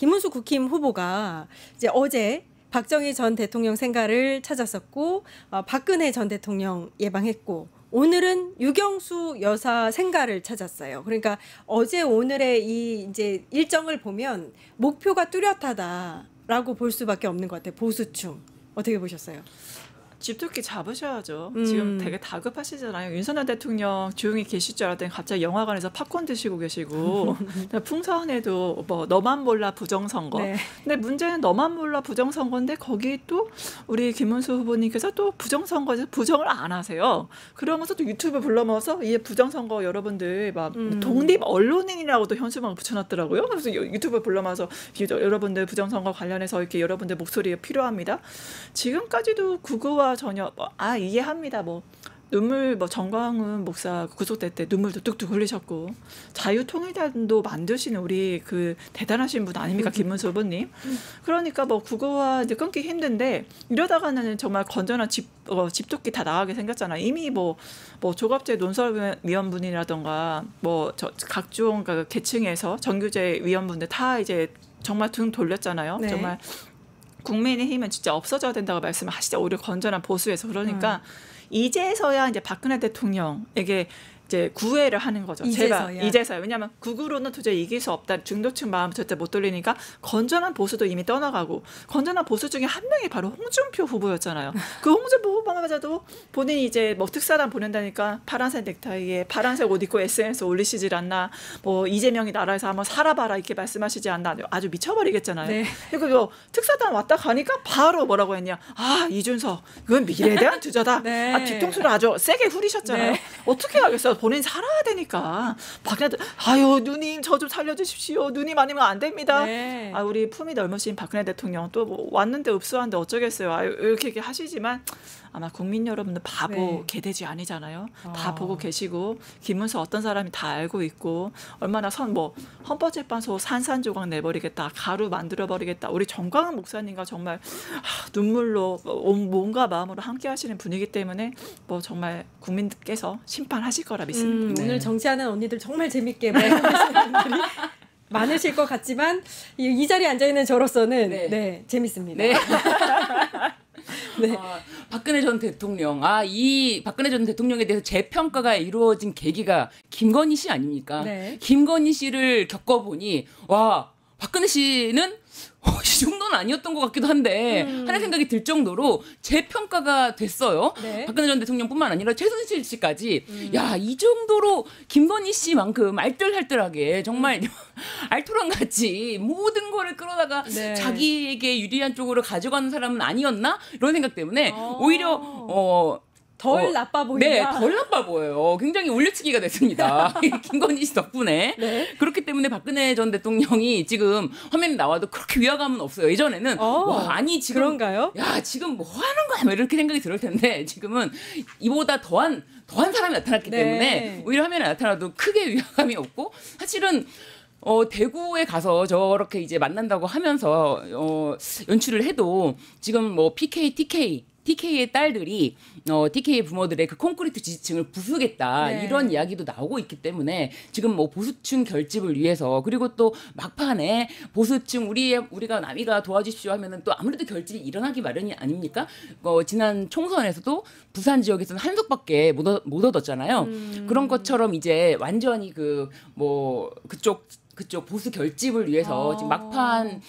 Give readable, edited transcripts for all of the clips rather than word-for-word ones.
김문수 국힘 후보가 이제 어제 박정희 전 대통령 생가를 찾았었고 박근혜 전 대통령 예방했고 오늘은 유경수 여사 생가를 찾았어요. 그러니까 어제 오늘의 이 이제 일정을 보면 목표가 뚜렷하다라고 볼 수밖에 없는 것 같아요. 보수층 어떻게 보셨어요? 집토끼 잡으셔야죠. 지금 되게 다급하시잖아요. 윤석열 대통령 조용히 계실 줄 알았더니 갑자기 영화관에서 팝콘 드시고 계시고 풍선에도 뭐 너만 몰라 부정선거. 네. 근데 문제는 너만 몰라 부정선거인데 거기 또 우리 김문수 후보님께서 또 부정선거에서 부정을 안 하세요. 그러면서 또 유튜브 불러모아서 이 부정선거 여러분들 막 독립 언론인이라고도 현수막을 붙여놨더라고요. 그래서 유튜브 불러모아서 여러분들 부정선거 관련해서 이렇게 여러분들 목소리가 필요합니다. 지금까지도 구구와 전혀 이해합니다. 뭐 눈물 정광훈 목사 구속될 때 눈물도 뚝뚝 흘리셨고 자유통일당도 만드시는 우리 그 대단하신 분 아닙니까 김문수 후보님. 그러니까 뭐 구구와 이제 끊기 힘든데 이러다가는 정말 건전한 집토끼 다 나가게 생겼잖아. 이미 뭐 조갑재 논설위원분이라던가 각종 그 계층에서 정규제 위원분들 다 이제 정말 등 돌렸잖아요. 네. 정말. 국민의힘은 진짜 없어져야 된다고 말씀하시죠. 오히려 건전한 보수에서. 그러니까 이제서야 이제 박근혜 대통령에게 이제 구애를 하는 거죠. 이제서야. 왜냐하면 극으로는 도저히 이길 수 없다. 중도층 마음 절대 못 돌리니까 건전한 보수도 이미 떠나가고 건전한 보수 중에 한 명이 바로 홍준표 후보였잖아요. 그 홍준표 후보마저도 본인이 이제 뭐 특사단 보낸다니까 파란색 넥타이에 파란색 옷 입고 SNS 올리시질 않나. 뭐 이재명이 나라에서 한번 살아봐라 이렇게 말씀하시지 않나. 아주 미쳐버리겠잖아요. 네. 그리고 특사단 왔다 가니까 바로 뭐라고 했냐. 이준석 그건 미래에 대한 투자다. 네. 뒤통수를 아주 세게 후리셨잖아요. 네. 어떻게 하겠어요. 본인 살아야 되니까. 아유 누님 저 좀 살려주십시오. 누님 아니면 안 됩니다. 네. 우리 품이 넓으신 박근혜 대통령 또 뭐 왔는데 읍수한데 어쩌겠어요. 이렇게 하시지만 아마 국민 여러분들 바보 개돼지 아니잖아요. 다 보고 계시고 김문수 어떤 사람이 다 알고 있고 얼마나 헌법재판소 산산조각 내버리겠다. 가루 만들어버리겠다. 우리 정광훈 목사님과 정말 눈물로 몸과 마음으로 함께 하시는 분이기 때문에 뭐 정말 국민들께서 심판하실 거라 믿습니다. 오늘 정치하는 언니들 정말 재밌게 말씀하시는 분들이 많으실 것 같지만 이 자리에 앉아있는 저로서는 재밌습니다. 네. 네. 박근혜 전 대통령, 이 박근혜 전 대통령에 대해서 재평가가 이루어진 계기가 김건희 씨 아닙니까? 네. 김건희 씨를 겪어보니 와 박근혜 씨는 이 정도는 아니었던 것 같기도 한데 하는 생각이 들 정도로 재평가가 됐어요. 네. 박근혜 전 대통령뿐만 아니라 최순실 씨까지 야, 이 정도로 김건희 씨만큼 알뜰살뜰하게 정말 알토란같이 모든 거를 끌어다가 자기에게 유리한 쪽으로 가져가는 사람은 아니었나? 이런 생각 때문에 오히려 덜 나빠 보인다. 네, 덜 나빠 보여요. 굉장히 올려치기가 됐습니다. 김건희 씨 덕분에. 네. 그렇기 때문에 박근혜 전 대통령이 지금 화면에 나와도 그렇게 위화감은 없어요. 예전에는 지금 그런가요? 야, 지금 뭐 하는 거야? 이렇게 생각이 들을 텐데 지금은 이보다 더한 사람이 나타났기 때문에 오히려 화면에 나타나도 크게 위화감이 없고 사실은 대구에 가서 저렇게 이제 만난다고 하면서 연출을 해도 지금 뭐 PK, TK의 딸들이 TK의 부모들의 그 콘크리트 지지층을 부수겠다 이런 이야기도 나오고 있기 때문에 지금 뭐 보수층 결집을 위해서 그리고 또 막판에 보수층 우리가 남이가 도와주십시오 하면은 또 아무래도 결집이 일어나기 마련이 아닙니까? 지난 총선에서도 부산 지역에서는 한 석밖에 못 얻었잖아요. 그런 것처럼 이제 완전히 그쪽 보수 결집을 위해서 지금 막판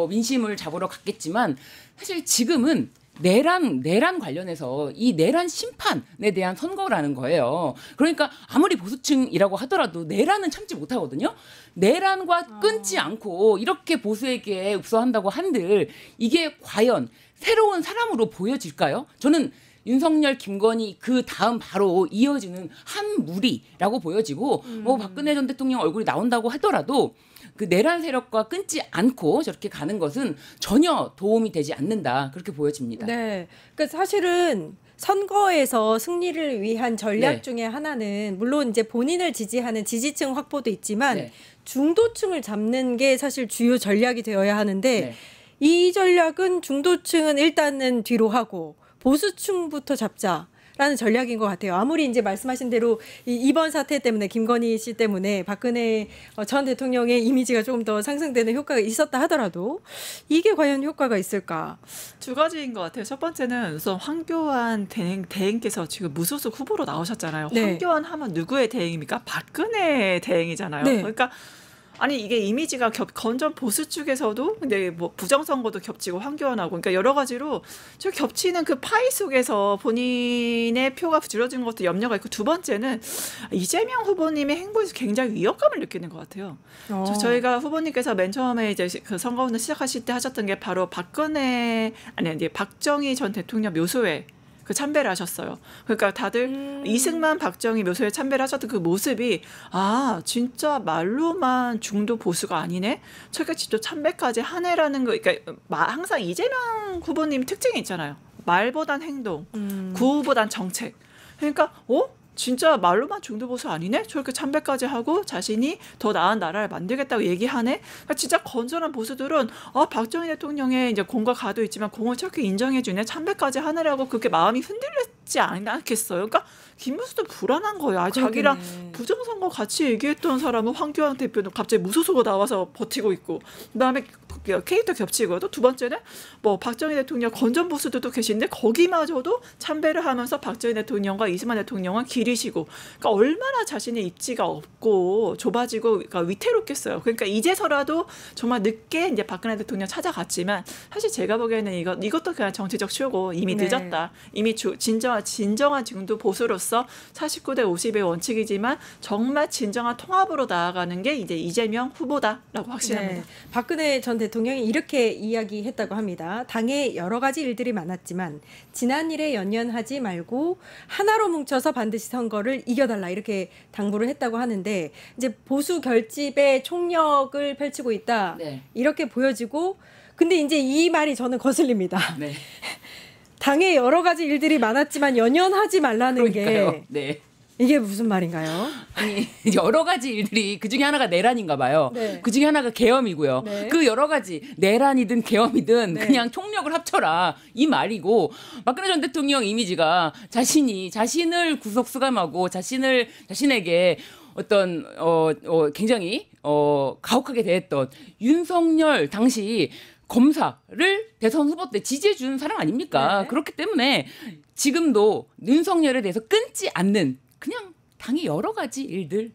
민심을 잡으러 갔겠지만 사실 지금은 내란 관련해서 이 내란 심판에 대한 선거라는 거예요. 그러니까 아무리 보수층이라고 하더라도 내란은 참지 못하거든요. 내란과 끊지 않고 이렇게 보수에게 읍소한다고 한들 이게 과연 새로운 사람으로 보여질까요? 저는 윤석열, 김건희 그 다음 바로 이어지는 한 무리라고 보여지고 박근혜 전 대통령 얼굴이 나온다고 하더라도 그 내란 세력과 끊지 않고 저렇게 가는 것은 전혀 도움이 되지 않는다. 그렇게 보여집니다. 네. 그러니까 사실은 선거에서 승리를 위한 전략 중에 하나는 물론 이제 본인을 지지하는 지지층 확보도 있지만 중도층을 잡는 게 사실 주요 전략이 되어야 하는데 이 전략은 중도층은 일단은 뒤로 하고 보수층부터 잡자. 하겠다라는 전략인 것 같아요. 아무리 이제 말씀하신 대로 이번 사태 때문에 김건희 씨 때문에 박근혜 전 대통령의 이미지가 조금 더 상승되는 효과가 있었다 하더라도 이게 과연 효과가 있을까? 두 가지인 것 같아요. 첫 번째는 우선 황교안 대행께서 지금 무소속 후보로 나오셨잖아요. 네. 황교안 하면 누구의 대행입니까? 박근혜 대행이잖아요. 네. 그러니까 아니 이게 이미지가 건전 보수 쪽에서도 근데 뭐 부정선거도 겹치고 황교안하고 그러니까 여러 가지로 저 겹치는 그 파이 속에서 본인의 표가 줄어든 것도 염려가 있고 두 번째는 이재명 후보님의 행보에서 굉장히 위협감을 느끼는 것 같아요. 저희가 후보님께서 맨 처음에 이제 그 선거운동 시작하실 때 하셨던 게 바로 박정희 전 대통령 묘소에 그 참배를 하셨어요. 그러니까 다들 이승만 박정희 묘소에 참배를 하셨던 그 모습이 아 진짜 말로만 중도 보수가 아니네. 저게 직접 참배까지 하네라는 거. 그러니까 항상 이재명 후보님 특징이 있잖아요. 말보단 행동, 구호보단 정책. 그러니까 진짜 말로만 중도보수 아니네? 저렇게 참배까지 하고 자신이 더 나은 나라를 만들겠다고 얘기하네? 그러니까 진짜 건전한 보수들은 박정희 대통령의 이제 공과 가도 있지만 공을 저렇게 인정해주네? 참배까지 하느라고 그렇게 마음이 흔들렸지 않겠어요? 그러니까 김문수도 불안한 거야. 자기랑 부정선거 같이 얘기했던 사람은 황교안 대표는 갑자기 무소속으로 나와서 버티고 있고 그다음에 캐릭터 겹치고 또 두 번째는 뭐 박정희 대통령 건전 보수들도 계신데 거기마저도 참배를 하면서 박정희 대통령과 이승만 대통령은 기리시고 그러니까 얼마나 자신의 입지가 없고 좁아지고 그러니까 위태롭겠어요. 그러니까 이제서라도 정말 늦게 이제 박근혜 대통령 찾아갔지만 사실 제가 보기에는 이것도 그냥 정치적 쇼고 이미 늦었다. 이미 진정한 중도 보수로서 49대 50의 원칙이지만 정말 진정한 통합으로 나아가는 게 이제 이재명 후보다라고 확신합니다. 네. 박근혜 전 대통령이 이렇게 이야기했다고 합니다. 당에 여러 가지 일들이 많았지만 지난 일에 연연하지 말고 하나로 뭉쳐서 반드시 선거를 이겨달라 이렇게 당부를 했다고 하는데 이제 보수 결집의 총력을 펼치고 있다 네. 이렇게 보여지고 근데 이제 이 말이 저는 거슬립니다. 네. 당에 여러 가지 일들이 많았지만 연연하지 말라는 그러니까요. 게 네. 이게 무슨 말인가요? 아니 여러 가지 일들이 그 중에 하나가 내란인가 봐요. 네. 그 중에 하나가 계엄이고요. 네. 그 여러 가지 내란이든 계엄이든 네. 그냥 총력을 합쳐라 이 말이고 박근혜 전 대통령 이미지가 자신을 구속 수감하고 자신에게 어떤 굉장히 가혹하게 대했던 윤석열 당시 검사를 대선 후보 때 지지해 준 사람 아닙니까? 네. 그렇기 때문에 지금도 윤석열에 대해서 끊지 않는 그냥 당의 여러 가지 일들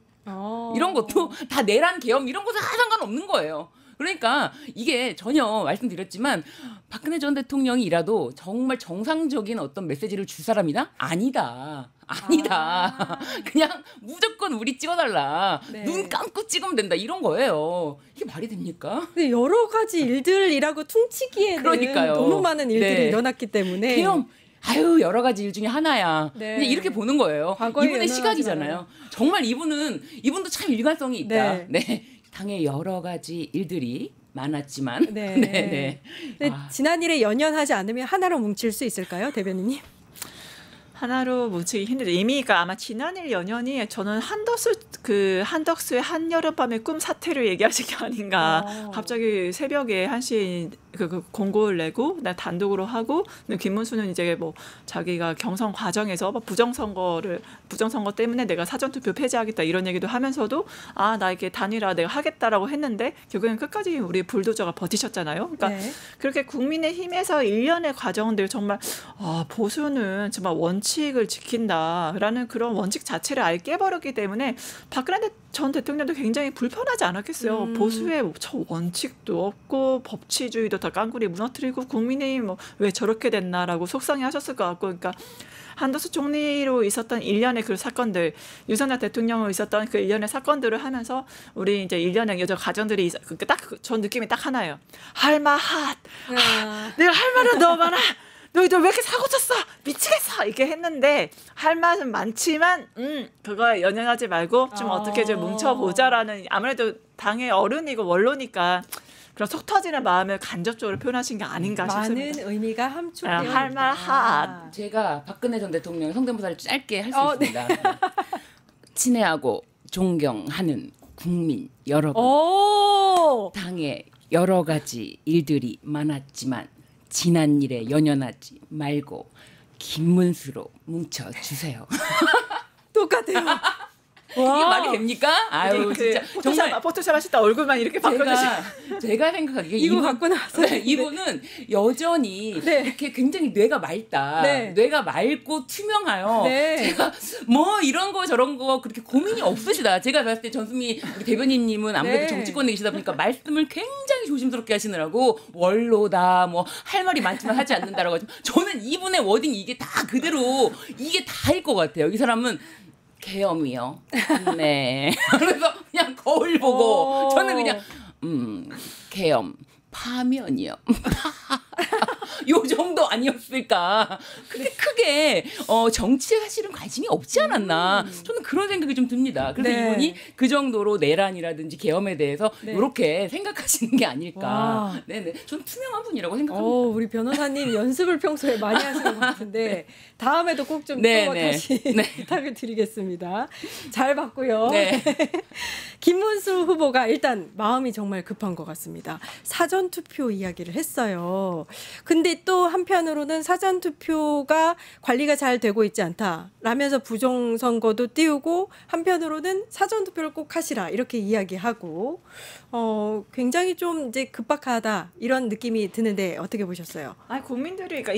이런 것도 다 내란 계엄 이런 거 다 상관없는 거예요. 그러니까 이게 전혀 말씀드렸지만 박근혜 전 대통령이라도 정말 정상적인 어떤 메시지를 줄 사람이다? 아니다. 그냥 무조건 우리 찍어달라. 네. 눈 감고 찍으면 된다. 이런 거예요. 이게 말이 됩니까? 근데 여러 가지 일들이라고 퉁치기에는 그러니까요. 너무 많은 일들이 네. 일어났기 때문에 계엄. 여러 가지 일 중에 하나야. 네. 그냥 이렇게 보는 거예요. 과거에 이분의 연연하지 시각이잖아요. 말아요. 정말 이분도 참 일관성이 있다. 네. 네. 당의 여러 가지 일들이 많았지만. 네. 네. 근데 지난 일에 연연하지 않으면 하나로 뭉칠 수 있을까요, 대변인님? 하나로 뭉치기 힘들죠. 이미가 아마 지난일 연연이 저는 한덕수의 한여름밤의 꿈 사태를 얘기하신 게 아닌가. 갑자기 새벽에 1시 그 공고를 내고 나 단독으로 하고 김문수는 이제 뭐 자기가 경선 과정에서 부정선거 때문에 내가 사전투표 폐지하겠다 이런 얘기도 하면서도 나 이렇게 단일화 내가 하겠다라고 했는데 결국엔 끝까지 우리 불도저가 버티셨잖아요. 그러니까 네. 그렇게 국민의힘에서 일련의 과정들 정말 보수는 정말 원칙을 지킨다라는 그런 원칙 자체를 아예 깨버렸기 때문에 박근혜 전 대통령도 굉장히 불편하지 않았겠어요. 보수의 저 원칙도 없고 법치주의도 다 깡그리 무너뜨리고 국민의힘 왜 저렇게 됐나라고 속상해하셨을 것 같고 그러니까 한덕수 총리로 있었던 일련의 그 사건들, 윤석열 대통령으로 있었던 그 일련의 사건들을 하면서 우리 이제 일련의 여러 가정들이 딱 전 느낌이 딱 하나예요. 할마 핫. 내가 할 말은 너무 많아. 너희들 왜 이렇게 사고 쳤어? 미치겠어. 이렇게 했는데 할 말은 많지만 그거에 연연하지 말고 좀 어떻게 좀 뭉쳐보자라는 아무래도 당의 어른이고 원로니까 그런 속 터지는 마음을 간접적으로 표현하신 게 아닌가 싶습니다. 많은 의미가 함축되어 있다. 할 말 핫. 제가 박근혜 전 대통령 성대모사를 짧게 할 수 있습니다. 친애하고 존경하는 국민 여러분. 당의 여러 가지 일들이 많았지만 지난 일에 연연하지 말고 김문수로 뭉쳐 주세요. 똑같아요. 이게 말이 됩니까? 아유 진짜 정말 포토샵 하시다 얼굴만 이렇게 바꿔주시고 제가 생각하기에 이거 갖고 나서 이분은 여전히 네. 이렇게 굉장히 뇌가 맑다. 네. 뇌가 맑고 투명하여 네. 제가 뭐 이런 거 저런 거 그렇게 고민이 없으시다. 제가 봤을 때 전수미 우리 대변인님은 아무래도 네. 정치권에 계시다 보니까 말씀을 굉장히 조심스럽게 하시느라고 원로다 뭐 할 말이 많지만 하지 않는다라고 하지만 저는 이분의 워딩 이게 다 그대로 이게 다일 것 같아요. 이 사람은 계엄이요. 네. 그래서 그냥 거울 보고 저는 그냥 계엄 파면이요. 요 정도 아니었을까. 그렇게 크게 정치에 사실은 관심이 없지 않았나. 저는 그런 생각이 좀 듭니다. 그래서 네. 이분이 그 정도로 내란이라든지 계엄에 대해서 네. 이렇게 생각하시는 게 아닐까. 와. 네네. 저는 투명한 분이라고 생각합니다. 우리 변호사님 연습을 평소에 많이 하시는 것 같은데 다음에도 꼭 좀 또 네, 네. 다시 네. 부탁을 드리겠습니다. 잘 봤고요. 네. 김문수 후보가 일단 마음이 정말 급한 것 같습니다. 사전투표 이야기를 했어요. 근데 또 한편으로는 사전투표가 관리가 잘 되고 있지 않다라면서 부정선거도 띄우고 한편으로는 사전투표를 꼭 하시라 이렇게 이야기하고 굉장히 좀 이제 급박하다 이런 느낌이 드는데 어떻게 보셨어요? 아니 국민들이 그러니까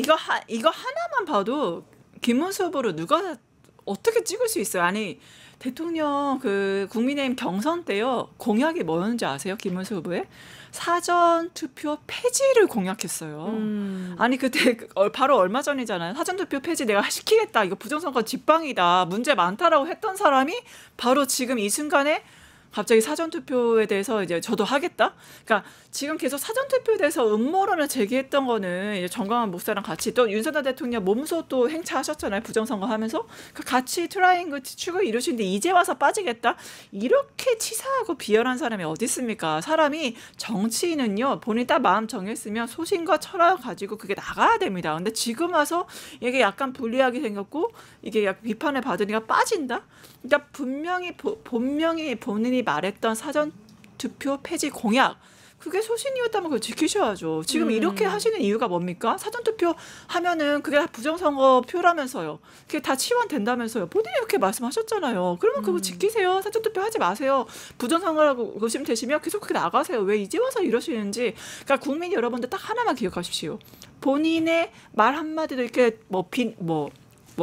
이거 하나만 봐도 김문수 후보를 누가 어떻게 찍을 수 있어요? 아니 대통령 그 국민의힘 경선 때요 공약이 뭐였는지 아세요? 김문수 후보의 사전 투표 폐지를 공약했어요. 아니 그때 바로 얼마 전이잖아요. 사전 투표 폐지 내가 시키겠다. 이거 부정선거 직방이다. 문제 많다라고 했던 사람이 바로 지금 이 순간에 갑자기 사전투표에 대해서 이제 저도 하겠다. 그러니까 지금 계속 사전투표에 대해서 음모론을 제기했던 거는 이제 정광훈 목사랑 같이 또 윤석열 대통령 몸소 또 행차하셨잖아요. 부정선거 하면서 같이 트라이앵글 추측을 이루시는데 이제 와서 빠지겠다. 이렇게 치사하고 비열한 사람이 어디 있습니까? 사람이 정치인은요 본인이 딱 마음 정했으면 소신과 철학 가지고 그게 나가야 됩니다. 근데 지금 와서 이게 약간 불리하게 생겼고 이게 약간 비판을 받으니까 빠진다. 그러니까 분명히 본인이 말했던 사전 투표 폐지 공약 그게 소신이었다면 그걸 지키셔야죠. 지금 이렇게 하시는 이유가 뭡니까? 사전 투표 하면은 그게 다 부정선거 표라면서요. 그게 다 치환된다면서요. 본인이 이렇게 말씀하셨잖아요. 그러면 그거 지키세요. 사전 투표 하지 마세요. 부정선거라고 의심되시면 계속 그렇게 나가세요. 왜 이제 와서 이러시는지. 그러니까 국민 여러분들 딱 하나만 기억하십시오. 본인의 말 한마디도 이렇게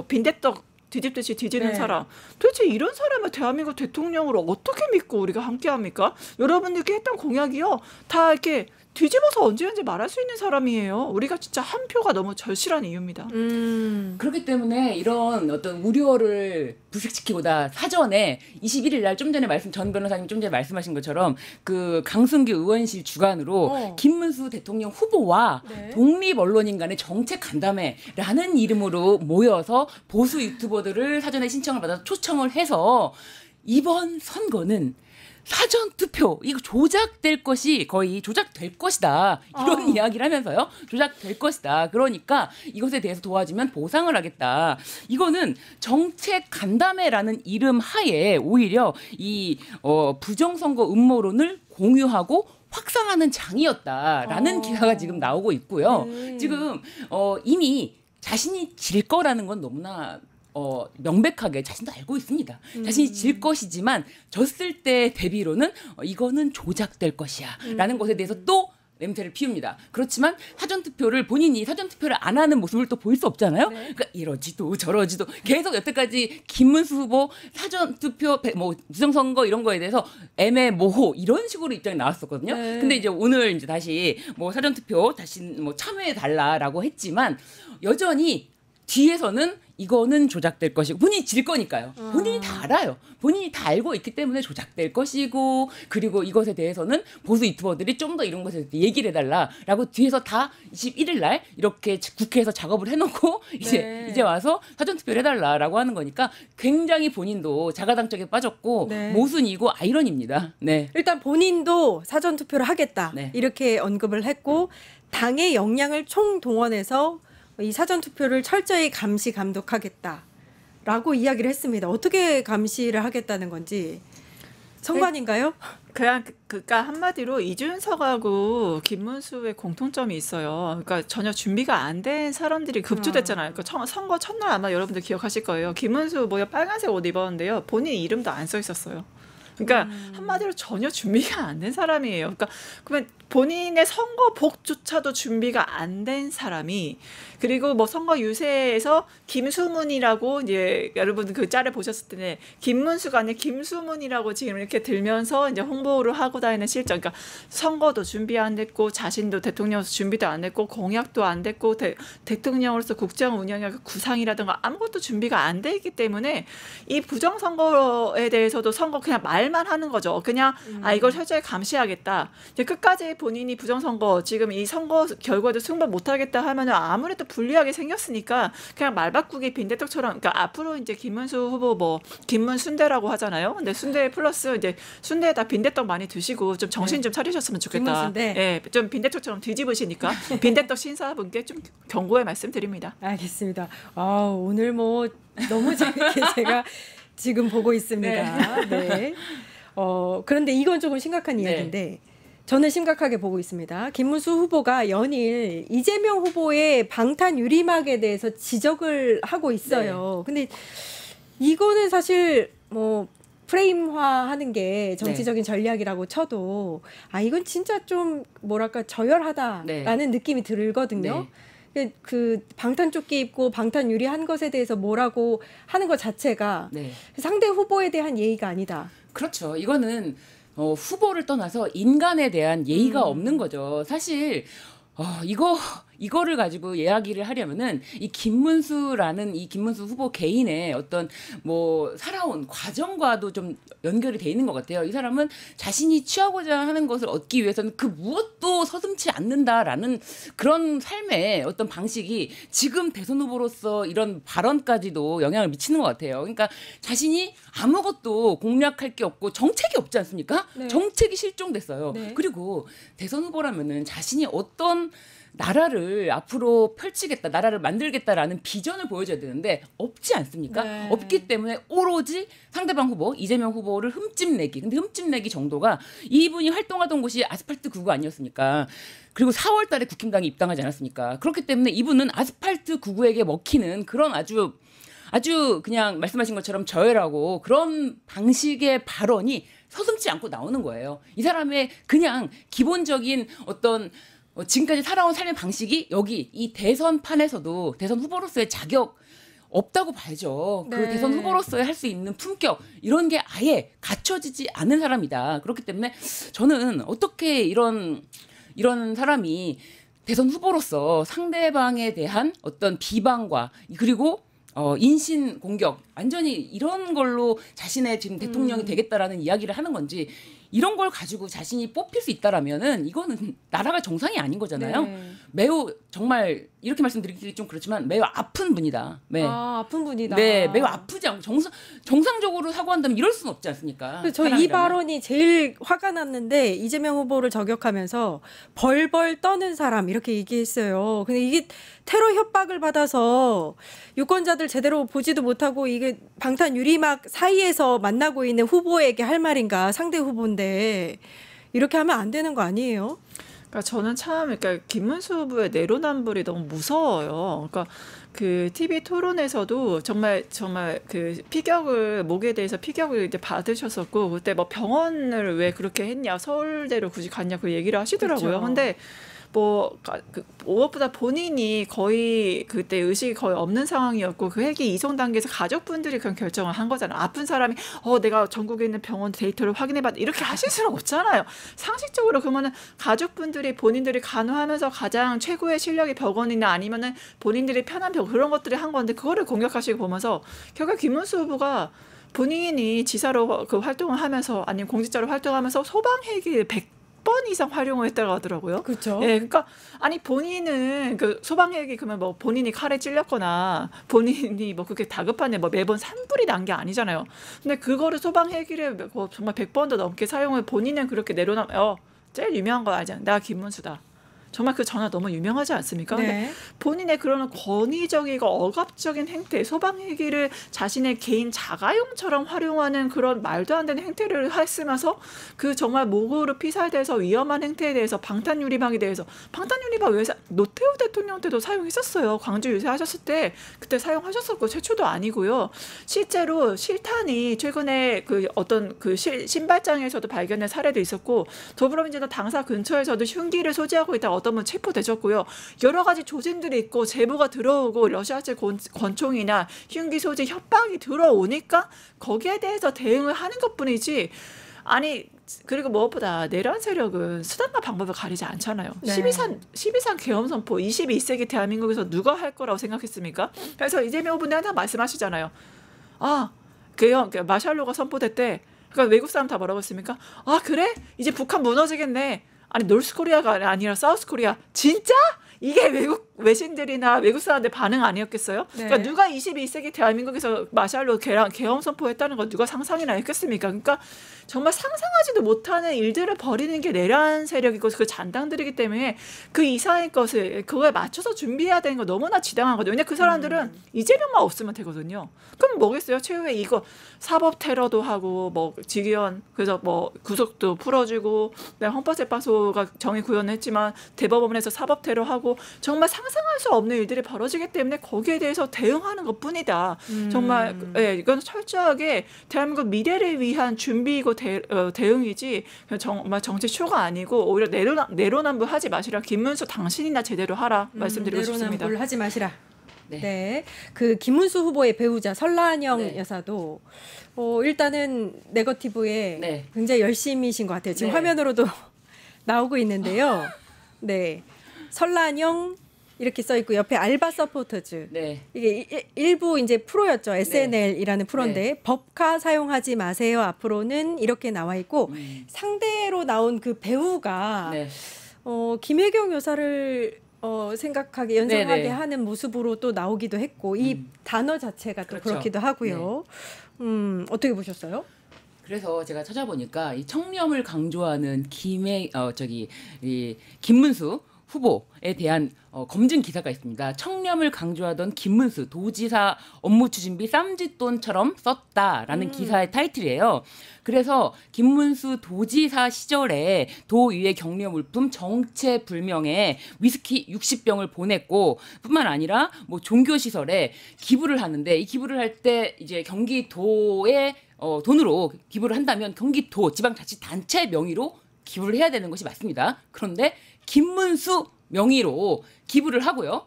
빈대떡 뒤집듯이 뒤지는 네. 사람. 도대체 이런 사람을 대한민국 대통령으로 어떻게 믿고 우리가 함께합니까? 여러분들께 했던 공약이요. 다 이렇게 뒤집어서 언제든지 말할 수 있는 사람이에요. 우리가 진짜 한 표가 너무 절실한 이유입니다. 그렇기 때문에 이런 어떤 우려를 불식시키고다 사전에 21일 날 좀 전에 전 변호사님 좀 전에 말씀하신 것처럼 그 강승규 의원실 주관으로 김문수 대통령 후보와 네. 독립 언론인 간의 정책 간담회라는 이름으로 모여서 보수 유튜버들을 사전에 신청을 받아서 초청을 해서 이번 선거는 사전 투표 이거 조작될 것이 거의 조작될 것이다 이런 이야기를 하면서요 조작될 것이다 그러니까 이것에 대해서 도와주면 보상을 하겠다 이거는 정책 간담회라는 이름 하에 오히려 이 부정선거 음모론을 공유하고 확산하는 장이었다라는 기사가 지금 나오고 있고요 지금 이미 자신이 질 거라는 건 너무나 명백하게 자신도 알고 있습니다. 자신이 질 것이지만 졌을 때 대비로는 이거는 조작될 것이야 라는 것에 대해서 또 냄새를 피웁니다. 그렇지만 본인이 사전투표를 안 하는 모습을 또 보일 수 없잖아요. 네. 그러니까 이러지도 저러지도 계속 여태까지 김문수 후보 사전투표 부정선거 이런 거에 대해서 애매모호 이런 식으로 입장이 나왔었거든요. 네. 근데 이제 오늘 이제 다시 사전투표 다시 참여해달라라고 했지만 여전히 뒤에서는 이거는 조작될 것이고 본인이 질 거니까요. 본인이 다 알아요. 본인이 다 알고 있기 때문에 조작될 것이고 그리고 이것에 대해서는 보수 유튜버들이 좀 더 이런 것에 대해서 얘기를 해달라라고 뒤에서 다 21일 날 이렇게 국회에서 작업을 해놓고 이제 와서 사전투표를 해달라라고 하는 거니까 굉장히 본인도 자가당착에 빠졌고 네. 모순이고 아이러니입니다. 네. 일단 본인도 사전투표를 하겠다 네. 이렇게 언급을 했고 당의 역량을 총동원해서 이 사전투표를 철저히 감시 감독하겠다라고 이야기를 했습니다. 어떻게 감시를 하겠다는 건지 선관인가요? 그러니까 한마디로 이준석하고 김문수의 공통점이 있어요. 그러니까 전혀 준비가 안 된 사람들이 급조됐잖아요. 그러니까 선거 첫날 아마 여러분들 기억하실 거예요. 김문수 뭐야 빨간색 옷 입었는데요. 본인 이름도 안 써 있었어요. 그러니까 한마디로 전혀 준비가 안 된 사람이에요. 그러니까 그러면 본인의 선거복조차도 준비가 안 된 사람이 그리고 뭐 선거 유세에서 김수문이라고 이제 여러분 그 짤을 보셨을 때는 김문수가 아니라 김수문이라고 지금 이렇게 들면서 이제 홍보를 하고 다니는 실정. 그러니까 선거도 준비 안 됐고 자신도 대통령으로서 준비도 안 됐고 공약도 안 됐고 대통령으로서 국정 운영의 구상이라든가 아무것도 준비가 안 돼 있기 때문에 이 부정선거에 대해서도 선거 그냥 말만 하는 거죠. 그냥 이걸 철저히 감시하겠다. 이제 끝까지 본인이 부정선거 지금 이 선거 결과도 승부 못하겠다 하면은 아무래도 불리하게 생겼으니까 그냥 말바꾸기 빈대떡처럼 그러니까 앞으로 이제 김문수 후보 뭐 김문순대라고 하잖아요. 근데 순대 플러스 이제 순대에다 빈대떡 많이 드시고 좀 정신 좀 차리셨으면 좋겠다. 예, 좀 빈대떡처럼 뒤집으시니까 빈대떡 신사분께 좀 경고의 말씀드립니다. 알겠습니다. 오늘 뭐 너무 재밌게 제가 지금 보고 있습니다. 네. 그런데 이건 조금 심각한 이야기인데 저는 심각하게 보고 있습니다. 김문수 후보가 연일 이재명 후보의 방탄 유리막에 대해서 지적을 하고 있어요. 근데 이거는 사실 뭐 프레임화하는 게 정치적인 전략이라고 쳐도 이건 진짜 좀 뭐랄까 저열하다라는 느낌이 들거든요. 그 방탄조끼 입고 방탄 유리한 것에 대해서 뭐라고 하는 것 자체가 상대 후보에 대한 예의가 아니다. 그렇죠. 이거는 후보를 떠나서 인간에 대한 예의가 없는 거죠. 사실 이거를 가지고 이야기를 하려면은 이 김문수라는 이 김문수 후보 개인의 어떤 뭐 살아온 과정과도 좀 연결이 돼 있는 것 같아요. 이 사람은 자신이 취하고자 하는 것을 얻기 위해서는 그 무엇도 서슴지 않는다라는 그런 삶의 어떤 방식이 지금 대선 후보로서 이런 발언까지도 영향을 미치는 것 같아요. 그러니까 자신이 아무것도 공략할 게 없고 정책이 없지 않습니까? 정책이 실종됐어요. 그리고 대선 후보라면은 자신이 어떤 나라를 앞으로 펼치겠다, 나라를 만들겠다라는 비전을 보여줘야 되는데 없지 않습니까? 없기 때문에 오로지 상대방 후보, 이재명 후보를 흠집내기. 근데 흠집내기 정도가 이분이 활동하던 곳이 아스팔트 9구 아니었습니까? 그리고 4월 달에 국힘당에 입당하지 않았습니까? 그렇기 때문에 이분은 아스팔트 9구에게 먹히는 그런 아주 그냥 말씀하신 것처럼 저열하고 그런 방식의 발언이 서슴지 않고 나오는 거예요. 이 사람의 그냥 기본적인 어떤 지금까지 살아온 삶의 방식이 여기 이 대선판에서도 대선 후보로서의 자격 없다고 봐야죠. 그 대선 후보로서의 할 수 있는 품격 이런 게 아예 갖춰지지 않은 사람이다. 그렇기 때문에 저는 어떻게 이런 사람이 대선 후보로서 상대방에 대한 어떤 비방과 그리고 인신 공격 완전히 이런 걸로 자신의 지금 대통령이 되겠다라는 이야기를 하는 건지 이런 걸 가지고 자신이 뽑힐 수 있다라면은 이거는 나라가 정상이 아닌 거잖아요. 매우 정말 이렇게 말씀드리기 좀 그렇지만 매우 아픈 분이다. 아픈 분이다. 네, 매우 아프지 않고 정상적으로 사고한다면 이럴 수는 없지 않습니까? 저 이 발언이 제일 화가 났는데 이재명 후보를 저격하면서 벌벌 떠는 사람 이렇게 얘기했어요. 근데 이게 테러 협박을 받아서 유권자들 제대로 보지도 못하고 이게 방탄 유리막 사이에서 만나고 있는 후보에게 할 말인가? 상대 후보인데 이렇게 하면 안 되는 거 아니에요? 그러니까 저는 그러니까 김문수 후보의 내로남불이 너무 무서워요. 그러니까 그 TV 토론에서도 정말 그 목에 대해서 피격을 이제 받으셨었고 그때 뭐 병원을 왜 그렇게 했냐 서울대로 굳이 갔냐 그 얘기를 하시더라고요. 근데 무엇보다 본인이 거의 그때 의식이 거의 없는 상황이었고 그 헬기 이송 단계에서 가족분들이 그런 결정을 한 거잖아요. 아픈 사람이 내가 전국에 있는 병원 데이터를 확인해봤다 이렇게 하실 수는 없잖아요. 상식적으로 그러면은 가족분들이 본인들이 간호하면서 가장 최고의 실력이 병원이나 아니면은 본인들이 편한 병 그런 것들이 한 건데 그거를 공격하시고 보면서 결국 김문수 후보가 본인이 지사로 그 활동을 하면서 아니면 공직자로 활동하면서 소방 헬기를 100번 이상 활용을 했다고 하더라고요. 그렇죠. 예, 그러니까 아니 본인은 그 소방헬기 그러면 뭐 본인이 칼에 찔렸거나 본인이 뭐 그렇게 다급한데 뭐 매번 산불이 난 게 아니잖아요. 근데 그거를 소방헬기를 뭐 정말 100번도 넘게 사용을 본인은 그렇게 제일 유명한 거 알잖아요. 내가 김문수다. 정말 그 전화 너무 유명하지 않습니까? 네. 근데 본인의 그런 권위적이고 억압적인 행태, 소방헬기를 자신의 개인 자가용처럼 활용하는 그런 말도 안 되는 행태를 했으면서 그 정말 모고로 피살돼서 위험한 행태에 대해서 방탄유리방에 대해서 방탄유리방 왜 노태우 대통령 때도 사용했었어요. 광주 유세하셨을 때 그때 사용하셨었고 최초도 아니고요. 실제로 실탄이 최근에 그 어떤 그 신발장에서도 발견된 사례도 있었고 더불어민주당 당사 근처에서도 흉기를 소지하고 있다가 어떤 분 체포되셨고요. 여러 가지 조짐들이 있고 제보가 들어오고 러시아제 권총이나 흉기 소지 협박이 들어오니까 거기에 대해서 대응을 하는 것뿐이지 아니 그리고 무엇보다 내란 세력은 수단과 방법을 가리지 않잖아요. 네. 12.3 계엄 선포 21세기 대한민국에서 누가 할 거라고 생각했습니까? 그래서 이재명 후보는 항상 말씀하시잖아요. 아 계엄 마샬로가 선포됐대. 그러니까 외국 사람 다 뭐라고 했습니까? 아 그래? 이제 북한 무너지겠네. 아니 노스코리아가 아니라 사우스코리아. 진짜? 이게 외국 외신들이나 외국 사람들 반응 아니었겠어요? 네. 그러니까 누가 21세기 대한민국에서 마샬로 계엄 선포했다는 거 누가 상상이나 했겠습니까? 그러니까 정말 상상하지도 못하는 일들을 벌이는 게 내란 세력이고 그 잔당들이기 때문에 그 이상의 것을 그거에 맞춰서 준비해야 되는 거 너무나 지당하거든요. 왜냐 그 사람들은 이재명만 없으면 되거든요. 그럼 뭐겠어요? 최후에 이거 사법 테러도 하고 뭐 직위원 그래서 뭐 구속도 풀어주고 헌법재판소가 정의 구현했지만 대법원에서 사법 테러하고 정말 상상할 수 없는 일들이 벌어지기 때문에 거기에 대해서 대응하는 것뿐이다. 정말 이건 철저하게 대한민국 미래를 위한 준비이고 대응이지 정말 정치 쇼가 아니고 오히려 내로남불하지 마시라. 김문수 당신이나 제대로 하라 말씀드리고 싶습니다. 내로남불 하지 마시라. 네. 네. 그 김문수 후보의 배우자 설란영 네. 여사도 일단은 네거티브에 네. 굉장히 열심히신 것 같아요. 지금 네. 화면으로도 나오고 있는데요. 네. 설란영 이렇게 써 있고 옆에 알바 서포터즈. 네. 이게 일부 이제 프로였죠. SNL이라는 프로인데 네. 법카 사용하지 마세요. 앞으로는 이렇게 나와 있고 상대로 나온 그 배우가 네. 김혜경 여사를 생각하게 연상하게 네네. 하는 모습으로 또 나오기도 했고 이 단어 자체가 또 그렇죠. 그렇기도 하고요. 어떻게 보셨어요? 그래서 제가 찾아보니까 이 청렴을 강조하는 이 김문수 후보에 대한 검증 기사가 있습니다. 청렴을 강조하던 김문수 도지사 업무 추진비 쌈짓돈처럼 썼다라는 기사의 타이틀이에요. 그래서 김문수 도지사 시절에 도의회 격려 물품 정체불명의 위스키 60병을 보냈고 뿐만 아니라 뭐 종교시설에 기부를 하는데 이 기부를 할 때 이제 경기도에 돈으로 기부를 한다면 경기도 지방자치단체 명의로 기부를 해야 되는 것이 맞습니다. 그런데 김문수 명의로 기부를 하고요.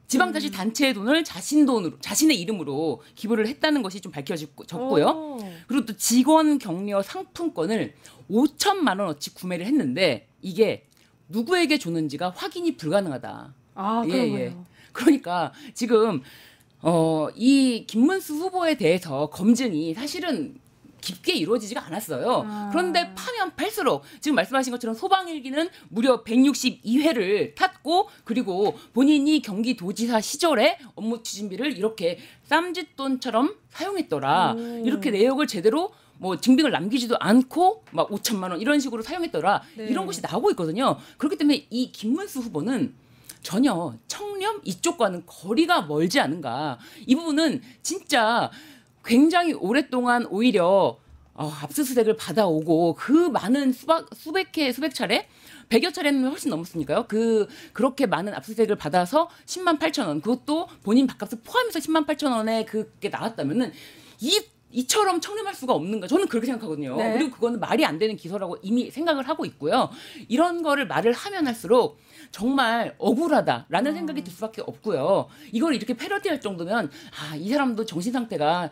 지방자치단체의 돈을 자신의 이름으로 기부를 했다는 것이 좀 밝혀졌고요. 그리고 또 직원 격려 상품권을 5천만 원어치 구매를 했는데 이게 누구에게 줬는지가 확인이 불가능하다. 아, 그런 거예요. 그러니까 지금 이 김문수 후보에 대해서 검증이 사실은 깊게 이루어지지가 않았어요. 그런데 파면 팔수록 지금 말씀하신 것처럼 소방헬기는 무려 162회를 탔고 그리고 본인이 경기도지사 시절에 업무 추진비를 이렇게 쌈짓돈처럼 사용했더라. 이렇게 내역을 제대로 뭐 증빙을 남기지도 않고 막 5천만 원 이런 식으로 사용했더라. 네. 이런 것이 나오고 있거든요. 그렇기 때문에 이 김문수 후보는 전혀 청렴 이쪽과는 거리가 멀지 않은가. 이 부분은 진짜 굉장히 오랫동안 오히려 압수수색을 받아오고 그 많은 수백 차례 100여 차례는 훨씬 넘었으니까요. 그렇게 많은 압수수색을 받아서 10만 8천 원 그것도 본인 밥값을 포함해서 10만 8천 원에 그게 나왔다면은 이처럼 청렴할 수가 없는가 저는 그렇게 생각하거든요. 네. 그리고 그거는 말이 안 되는 기소라고 이미 생각을 하고 있고요. 이런 거를 말을 하면 할수록 정말 억울하다라는 생각이 들 수밖에 없고요. 이걸 이렇게 패러디할 정도면 이 사람도 정신 상태가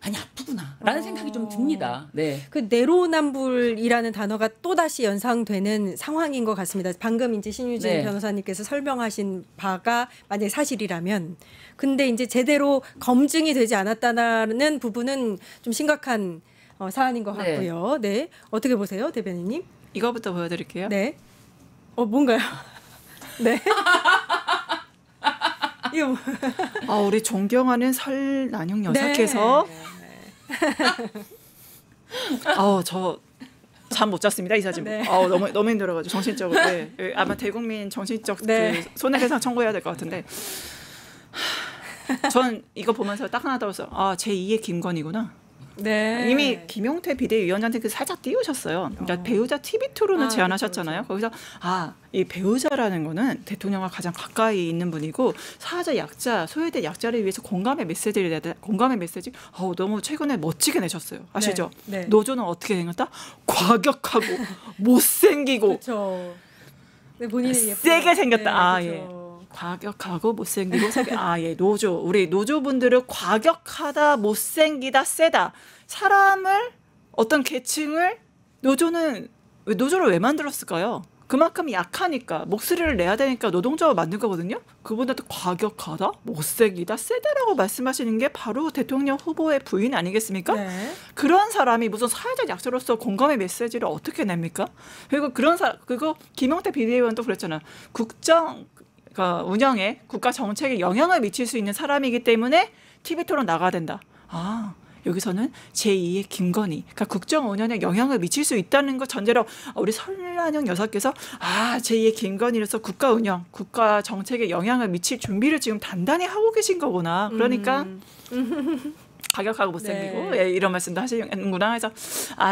많이 아프구나라는 생각이 좀 듭니다. 네. 그 내로남불이라는 단어가 또다시 연상되는 상황인 것 같습니다. 방금 이제 신유진 네. 변호사님께서 설명하신 바가 만약에 사실이라면 근데 이제 제대로 검증이 되지 않았다는 부분은 좀 심각한 사안인 것 네. 같고요. 네. 어떻게 보세요, 대변인님? 이거부터 보여드릴게요. 네. 뭔가요? 네. 이거 우리 존경하는 설난영 여사께서 네. 잠 못 잤습니다. 이사 집. 네. 너무 힘들어가지고 정신적으로. 네. 아마 대국민 정신적 네. 그 손해배상 청구해야 될 것 같은데. 전 이거 보면서 딱 하나 떠올랐어요. 제2의 김건희구나. 네. 이미 김용태 비대위원장한테 살짝 띄우셨어요. 그러니까 배우자 TV2로는 제안하셨잖아요. 그렇죠. 거기서 이 배우자라는 거는 대통령과 가장 가까이 있는 분이고 사회적 약자, 소외된 약자를 위해서 공감의 메시지를 내야 돼. 공감의 메시지. 너무 최근에 멋지게 내셨어요. 아시죠? 네. 네. 노조는 어떻게 생겼다? 과격하고 못생기고 그렇죠. 네, 본인은 세게 생겼다. 네, 예. 그렇죠. 과격하고 못생기고 노조. 우리 노조분들을 과격하다, 못생기다, 세다. 사람을 어떤 계층을 노조를 왜 만들었을까요? 그만큼 약하니까 목소리를 내야 되니까 노동조합을 만든 거거든요. 그보다도 과격하다, 못생기다, 세다라고 말씀하시는 게 바로 대통령 후보의 부인 아니겠습니까? 네. 그런 사람이 무슨 사회적 약자로서 공감의 메시지를 어떻게 냅니까? 그리고 그거 김용태 비대위원도 그랬잖아. 국정 운영에 국가 정책에 영향을 미칠 수 있는 사람이기 때문에 TV 토론 나가야 된다. 여기서는 제2의 김건희, 그러니까 국정 운영에 영향을 미칠 수 있다는 것 전제로 우리 설란영 여사께서 제2의 김건희로서 국가 운영, 국가 정책에 영향을 미칠 준비를 지금 단단히 하고 계신 거구나. 그러니까 가격하고 못생기고 네. 이런 말씀도 하시는구나. 해서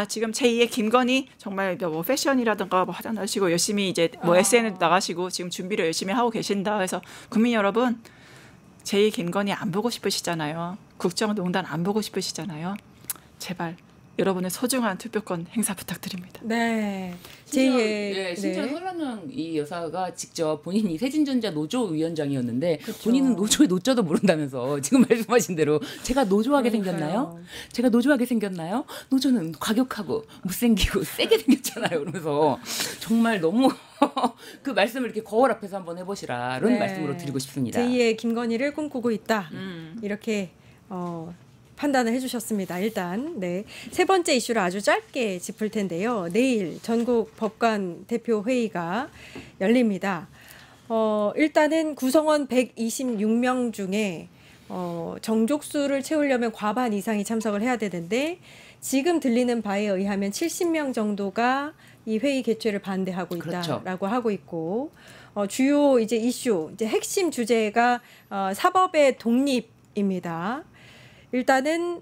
지금 제2의 김건희 정말 뭐 패션이라든가 뭐 화장하시고 열심히 이제 뭐 SNS도 나가시고 지금 준비를 열심히 하고 계신다. 그래서 국민 여러분 제2의 김건희 안 보고 싶으시잖아요. 국정농단 안 보고 싶으시잖아요. 제발 여러분의 소중한 투표권 행사 부탁드립니다. 네. 심지어 설란영 이 여사가 직접 본인이 세진전자 노조위원장이었는데 그렇죠. 본인은 노조의 노조도 모른다면서 지금 말씀하신 대로 제가 노조하게 생겼나요? 제가 노조하게 생겼나요? 노조는 과격하고 못생기고 세게 생겼잖아요. 그러면서 정말 너무 그 말씀을 이렇게 거울 앞에서 한번 해보시라 이런 말씀으로 드리고 싶습니다. 제2의 김건희를 꿈꾸고 있다. 이렇게 판단을 해주셨습니다. 일단 세 번째 이슈를 아주 짧게 짚을 텐데요. 내일 전국 법관 대표 회의가 열립니다. 일단은 구성원 126명 중에 정족수를 채우려면 과반 이상이 참석을 해야 되는데 지금 들리는 바에 의하면 70명 정도가 이 회의 개최를 반대하고 있다라고 그렇죠. 하고 있고 주요 이제 이슈, 이제 핵심 주제가 사법의 독립입니다. 일단은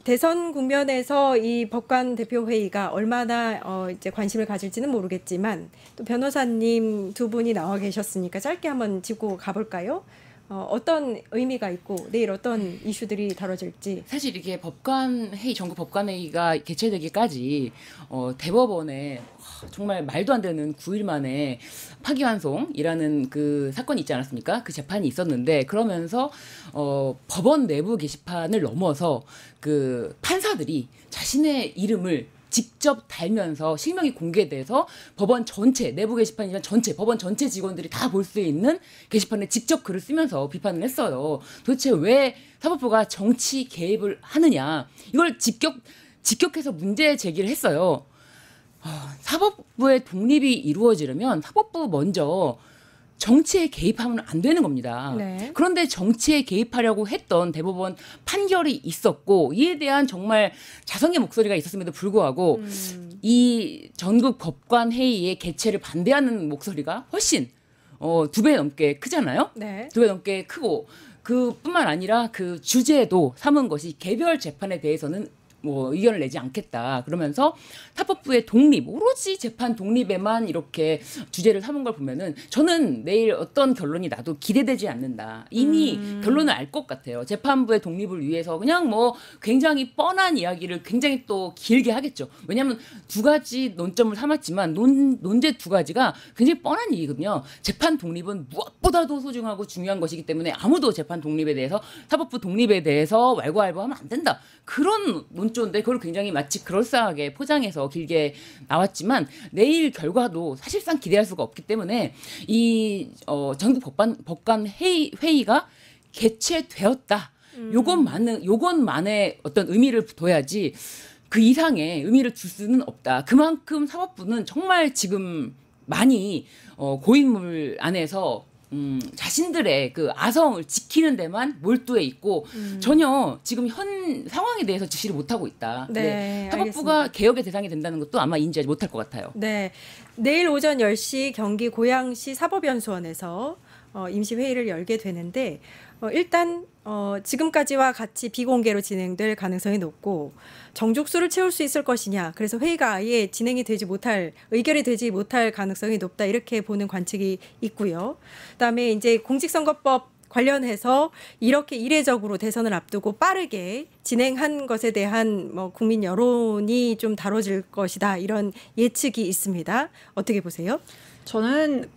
대선 국면에서 이 법관 대표 회의가 얼마나 이제 관심을 가질지는 모르겠지만 또 변호사님 두 분이 나와 계셨으니까 짧게 한번 짚고 가볼까요? 어떤 의미가 있고 내일 어떤 이슈들이 다뤄질지. 사실 이게 전국 법관회의가 개최되기까지 대법원에 정말 말도 안 되는 9일 만에 파기환송이라는 그 사건이 있지 않았습니까? 그 재판이 있었는데 그러면서 법원 내부 게시판을 넘어서 그 판사들이 자신의 이름을 직접 달면서 실명이 공개돼서 법원 전체 내부 게시판이나 법원 전체 직원들이 다 볼 수 있는 게시판에 직접 글을 쓰면서 비판을 했어요. 도대체 왜 사법부가 정치 개입을 하느냐 이걸 직격해서 문제 제기를 했어요. 사법부의 독립이 이루어지려면 사법부 먼저 정치에 개입하면 안 되는 겁니다. 네. 그런데 정치에 개입하려고 했던 대법원 판결이 있었고 이에 대한 정말 자성의 목소리가 있었음에도 불구하고 이 전국 법관 회의의 개최를 반대하는 목소리가 훨씬 2배 넘게 크잖아요. 네. 2배 넘게 크고 그뿐만 아니라 그 주제도 삼은 것이 개별 재판에 대해서는 뭐 의견을 내지 않겠다. 그러면서 사법부의 독립, 오로지 재판 독립에만 이렇게 주제를 삼은 걸 보면은 저는 내일 어떤 결론이 나도 기대되지 않는다. 이미 결론을 알 것 같아요. 재판부의 독립을 위해서 그냥 뭐 굉장히 뻔한 이야기를 굉장히 또 길게 하겠죠. 왜냐하면 두 가지 논점을 삼았지만 논제 두 가지가 굉장히 뻔한 얘기거든요. 재판 독립은 무엇보다도 소중하고 중요한 것이기 때문에 아무도 재판 독립에 대해서 사법부 독립에 대해서 왈가왈부하면 안 된다. 그런 논조인데 그걸 굉장히 마치 그럴싸하게 포장해서 길게 나왔지만 내일 결과도 사실상 기대할 수가 없기 때문에 이 전국 법관 회의가 개최되었다. 요것만의 어떤 의미를 둬야지 그 이상의 의미를 둘 수는 없다. 그만큼 사법부는 정말 지금 많이 고인물 안에서 자신들의 그 아성을 지키는 데만 몰두해 있고 전혀 지금 현 상황에 대해서 지시를 못하고 있다. 네, 사법부가 알겠습니다. 개혁의 대상이 된다는 것도 아마 인지하지 못할 것 같아요. 네, 내일 오전 10시 경기 고양시 사법연수원에서 임시회의를 열게 되는데 일단 지금까지와 같이 비공개로 진행될 가능성이 높고 정족수를 채울 수 있을 것이냐. 그래서 회의가 아예 진행이 되지 못할, 의결이 되지 못할 가능성이 높다. 이렇게 보는 관측이 있고요. 그다음에 이제 공직선거법 관련해서 이렇게 이례적으로 대선을 앞두고 빠르게 진행한 것에 대한 국민 여론이 좀 다뤄질 것이다. 이런 예측이 있습니다. 어떻게 보세요? 저는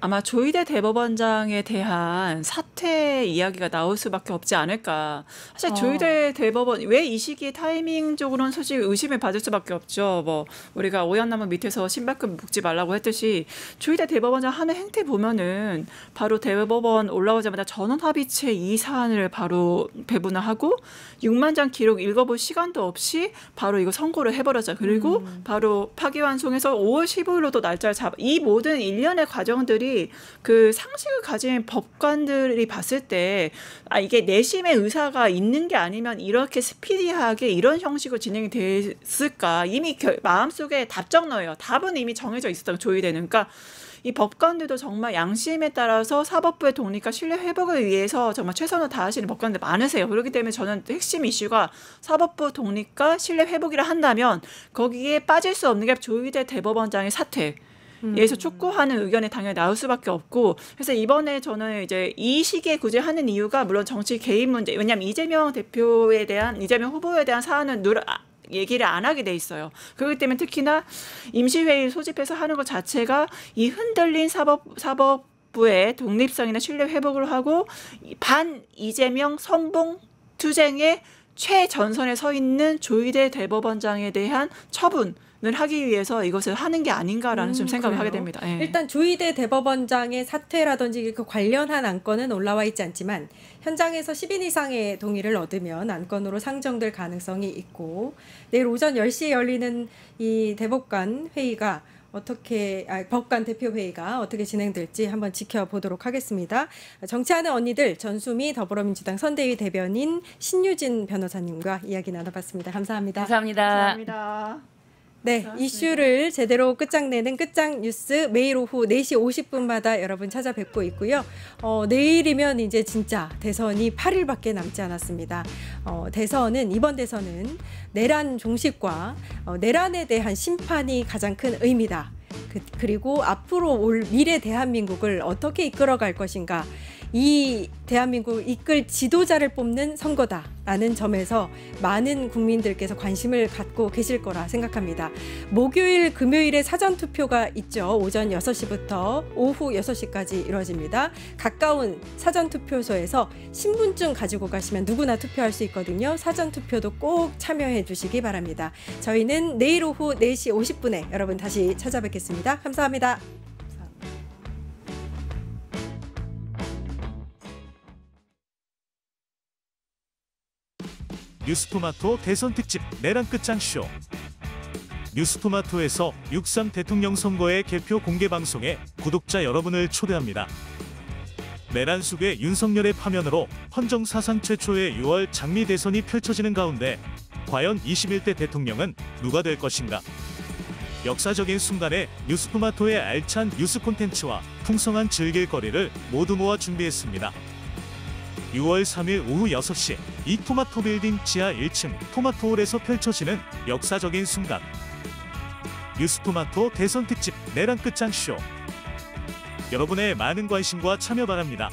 아마 조희대 대법원장에 대한 사퇴 이야기가 나올 수밖에 없지 않을까. 사실 조희대 대법원 왜 이 시기에 타이밍적으로는 솔직히 의심을 받을 수밖에 없죠. 뭐 우리가 오얏나무 밑에서 신발끈 묶지 말라고 했듯이 조희대 대법원장 하는 행태 보면은 바로 대법원 올라오자마자 전원합의체 이 사안을 바로 배분을 하고 6만 장 기록 읽어볼 시간도 없이 바로 이거 선고를 해버렸죠. 그리고 바로 파기환송해서 5월 15일로도 날짜를 이 모든 일련의 과정들이 그 상식을 가진 법관들이 봤을 때 이게 내심의 의사가 있는 게 아니면 이렇게 스피디하게 이런 형식으로 진행이 됐을까. 이미 마음속에 답정너예요. 답은 이미 정해져 있었다고 조희대는. 그러니까 이 법관들도 정말 양심에 따라서 사법부의 독립과 신뢰 회복을 위해서 정말 최선을 다하시는 법관들 많으세요. 그렇기 때문에 저는 핵심 이슈가 사법부 독립과 신뢰 회복이라 한다면 거기에 빠질 수 없는 게 조희대 대법원장의 사퇴. 에서 촉구하는 의견이 당연히 나올 수밖에 없고, 그래서 이번에 저는 이제 이 시기에 굳이 하는 이유가 물론 정치 개인 문제, 왜냐하면 이재명 후보에 대한 사안은 얘기를 안 하게 돼 있어요. 그렇기 때문에 특히나 임시회의 소집해서 하는 것 자체가 이 흔들린 사법부의 독립성이나 신뢰 회복을 하고 반 이재명 선봉 투쟁의 최전선에 서 있는 조희대 대법원장에 대한 처분을 하기 위해서 이것을 하는 게 아닌가라는 좀 생각을 그래요? 하게 됩니다. 예. 일단 조희대 대법원장의 사퇴라든지 그 관련한 안건은 올라와 있지 않지만 현장에서 10인 이상의 동의를 얻으면 안건으로 상정될 가능성이 있고 내일 오전 10시에 열리는 이 대법관 회의가 법관 대표 회의가 어떻게 진행될지 한번 지켜보도록 하겠습니다. 정치하는 언니들 전수미 더불어민주당 선대위 대변인 신유진 변호사님과 이야기 나눠봤습니다. 감사합니다. 감사합니다. 감사합니다. 네, 이슈를 제대로 끝장내는 끝장 뉴스 매일 오후 4시 50분마다 여러분 찾아뵙고 있고요. 내일이면 이제 진짜 대선이 8일밖에 남지 않았습니다. 이번 대선은 내란 종식과 내란에 대한 심판이 가장 큰 의미다. 그리고 앞으로 올 미래 대한민국을 어떻게 이끌어갈 것인가. 이 대한민국을 이끌 지도자를 뽑는 선거다라는 점에서 많은 국민들께서 관심을 갖고 계실 거라 생각합니다. 목요일, 금요일에 사전투표가 있죠. 오전 6시부터 오후 6시까지 이루어집니다. 가까운 사전투표소에서 신분증 가지고 가시면 누구나 투표할 수 있거든요. 사전투표도 꼭 참여해 주시기 바랍니다. 저희는 내일 오후 4시 50분에 여러분 다시 찾아뵙겠습니다. 감사합니다. 뉴스토마토 대선 특집 내란 끝장쇼. 뉴스토마토에서 6.3 대통령 선거의 개표 공개 방송에 구독자 여러분을 초대합니다. 내란 속의 윤석열의 파면으로 헌정 사상 최초의 6월 장미 대선이 펼쳐지는 가운데 과연 21대 대통령은 누가 될 것인가? 역사적인 순간에 뉴스토마토의 알찬 뉴스 콘텐츠와 풍성한 즐길거리를 모두 모아 준비했습니다. 6월 3일 오후 6시 이 토마토 빌딩 지하 1층 토마토홀에서 펼쳐지는 역사적인 순간. 뉴스토마토 대선 특집 내란 끝장쇼. 여러분의 많은 관심과 참여 바랍니다.